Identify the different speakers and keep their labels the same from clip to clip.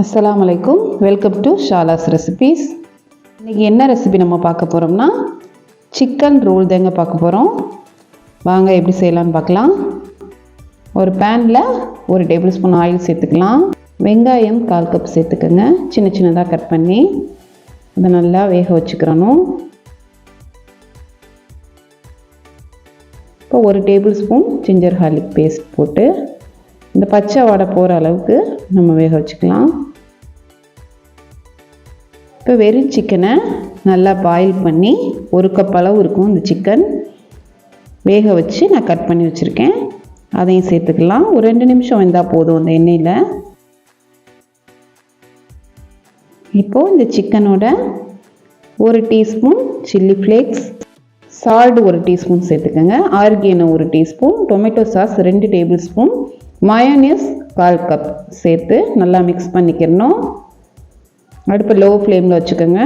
Speaker 1: அஸ்ஸலாமு அலைக்கும். Welcome to Shala's recipes. இன்றைக்கி என்ன ரெசிபி நம்ம பார்க்க போகிறோம்னா சிக்கன் ரோல் தாங்க பார்க்க போகிறோம். வாங்க எப்படி செய்யலான்னு பார்க்கலாம். ஒரு பேனில் 1 டேபிள் ஸ்பூன் ஆயில் சேர்த்துக்கலாம். வெங்காயம் 1/4 கப் சேர்த்துக்கோங்க. சின்ன சின்னதாக கட் பண்ணி அதை நல்லா வேக வச்சுக்கிறணும். இப்போ 1 tablespoon ginger garlic paste போட்டு இந்த பச்சை வாடை போகிற அளவுக்கு நம்ம வேக வச்சுக்கலாம். இப்போ வெறும் சிக்கனை நல்லா பாயில் பண்ணி 1 கப் அளவு இருக்கும் இந்த சிக்கன் வேக வச்சு நான் கட் பண்ணி வச்சுருக்கேன். அதையும் சேர்த்துக்கலாம். ஒரு 2 நிமிஷம் வெந்தால் போதும் அந்த எண்ணெயில். இப்போது இந்த சிக்கனோட 1 teaspoon chilli flakes, salt 1 teaspoon சேர்த்துக்கோங்க, oregano 1 teaspoon, tomato sauce 2 table spoon, mayonnaise 1/4 cup சேர்த்து நல்லா மிக்ஸ் பண்ணிக்கிறணும். அடுப்பு லோ ஃப்ளேமில் வச்சுக்கோங்க.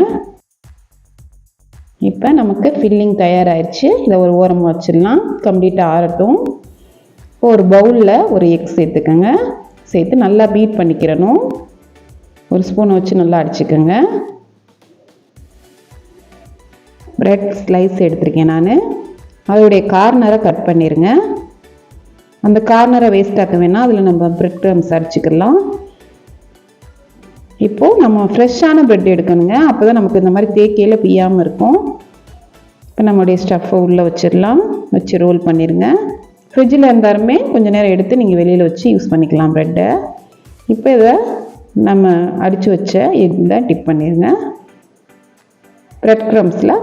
Speaker 1: இப்போ நமக்கு ஃபில்லிங் தயாராகிடுச்சு. இதை ஒரு ஓரமாக வச்சிடலாம். கம்ப்ளீட்டாக ஆறட்டும். இப்போ ஒரு பவுலில் 1 எக் சேர்த்துக்கோங்க. சேர்த்து நல்லா பீட் பண்ணிக்கிறணும். 1 ஸ்பூனை வச்சு நல்லா அடிச்சுக்கோங்க. பிரெட் ஸ்லைஸ் எடுத்திருக்கேன் நான். அதோடைய கார்னரை கட் பண்ணிடுங்க. அந்த கார்னரை வேஸ்ட் ஆக்க வேணாம். அதில் நம்ம பிரெட் க்ரம்ஸ் அடிச்சுக்கலாம். இப்போது நம்ம ஃப்ரெஷ்ஷான பிரெட் எடுக்கணுங்க. அப்போ தான் நமக்கு இந்த மாதிரி தேக்கையில் பிய்யாமல் இருக்கும். இப்போ நம்மளுடைய ஸ்டஃப்பை உள்ளே வச்சிடலாம். வச்சு ரோல் பண்ணிடுங்க. ஃப்ரிட்ஜில் இருந்தாலுமே கொஞ்சம் நேரம் எடுத்து நீங்கள் வெளியில் வச்சு யூஸ் பண்ணிக்கலாம் ப்ரெட்டை. இப்போ இதை நம்ம அடித்து வச்ச எக்கில் டிப் பண்ணிடுங்க. பிரெட் க்ரம்ஸில்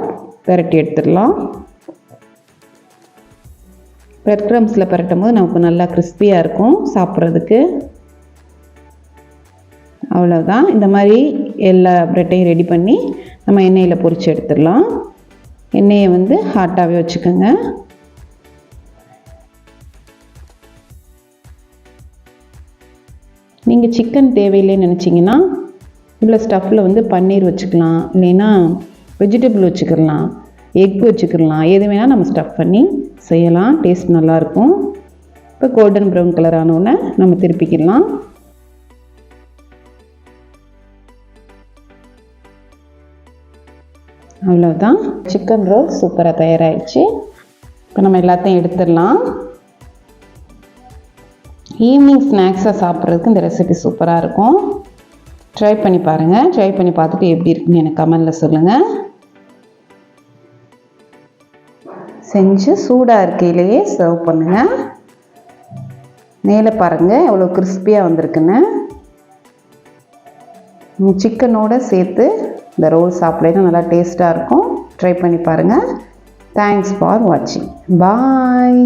Speaker 1: பெரட்டி எடுத்துடலாம். பிரெட் க்ரம்ஸில் பரட்டும் போது நமக்கு நல்லா கிறிஸ்பியாக இருக்கும் சாப்பிட்றதுக்கு. அவ்வளோதான். இந்த மாதிரி எல்லா ப்ரெட்டையும் ரெடி பண்ணி நம்ம எண்ணெயில் பொரித்து எடுத்துடலாம். எண்ணெயை ஹாட்டாகவே வச்சுக்கோங்க. நீங்கள் சிக்கன் தேவையில்லைன்னு நினச்சிங்கன்னா உள்ள ஸ்டஃப்பில் பன்னீர் வச்சுக்கலாம், இல்லைன்னா வெஜிடபிள் வச்சுக்கலாம், எக் வச்சுக்கலாம். எது வேணால் நம்ம ஸ்டஃப் பண்ணி செய்யலாம். டேஸ்ட் நல்லாயிருக்கும். இப்போ கோல்டன் ப்ரௌன் கலர் ஆனோடனே நம்ம திருப்பிக்கலாம். அவ்வளோதான். சிக்கன் ரோல் சூப்பராக தயாராகிடுச்சு. இப்போ நம்ம எல்லாத்தையும் எடுத்துடலாம். ஈவினிங் ஸ்நாக்ஸாக சாப்பிட்றதுக்கு இந்த ரெசிபி சூப்பராக இருக்கும். ட்ரை பண்ணி பாருங்கள். ட்ரை பண்ணி பார்த்துட்டு எப்படி இருக்குன்னு எனக்கு கமெண்டில் சொல்லுங்கள். செஞ்சு சூடாக இருக்கையிலேயே சர்வ் பண்ணுங்கள். மேலே பாருங்கள் எவ்வளோ கிறிஸ்பியாக வந்திருக்குன்னு. சிக்கனோடு சேர்த்து இந்த ரோல் சாப்பிட்றது நல்லா டேஸ்ட்டாக இருக்கும். ட்ரை பண்ணி பாருங்கள். தேங்க்ஸ் ஃபார் வாட்சிங். பாய்.